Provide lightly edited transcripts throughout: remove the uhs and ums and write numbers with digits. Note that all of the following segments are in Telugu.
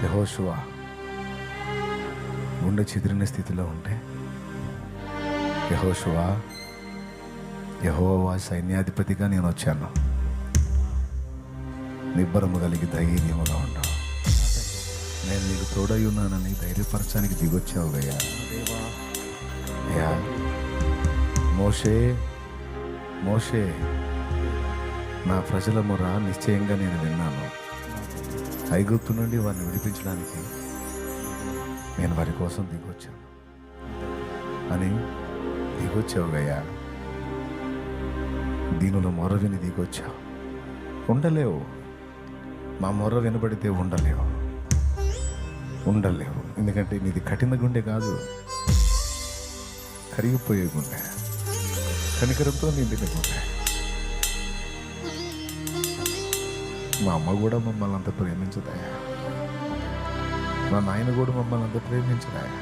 యెహోషువ గుండె చెదిరిన స్థితిలో ఉంటే, యెహోషువ, యెహోవా సైన్యాధిపతిగా నేను వచ్చాను, నిబ్బరము కలిగి ధైర్యముగా ఉండవు, నేను నీకు తోడై ఉన్నానని ధైర్యపరచడానికి దిగొచ్చావు అయ్యా. అయ్యా మోషే, మోషే, నా ప్రజల మొర నిశ్చయంగా నేను విన్నాను, ఐగుప్తు నుండి వారిని విడిపించడానికి నేను వారి కోసం దిగొచ్చాను అని దిగొచ్చావు గయ్యా. దీనిలో మొర విని దిగొచ్చావు. ఉండలేవు, మా మొర వినబడితే ఉండలేవు, ఉండలేవు. ఎందుకంటే నీది కఠిన గుండె కాదు, కరిగిపోయే గుండె, కనికరంతో నిండిన గుండె. మా అమ్మ కూడా మమ్మల్ని అంత ప్రేమించదాయా, మా నాయన కూడా మమ్మల్ని అంత ప్రేమించదాయా.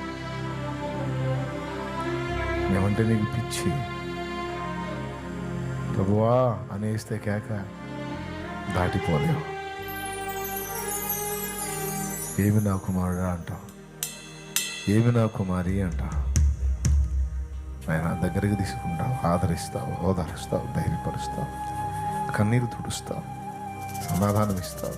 మేమంటే నీకు పిచ్చి. ప్రభువా అనేస్తే కేక దాటిపోలేవు. ఏమి నా కుమారుడా అంటావు, ఏమి నా కుమారి అంటావు. ఆయన దగ్గరికి తీసుకుంటావు, ఆదరిస్తావు, ఓదారుస్తావు, ధైర్యపరుస్తావు, కన్నీరు తుడుస్తావు, సమాధానం ఇస్తావు.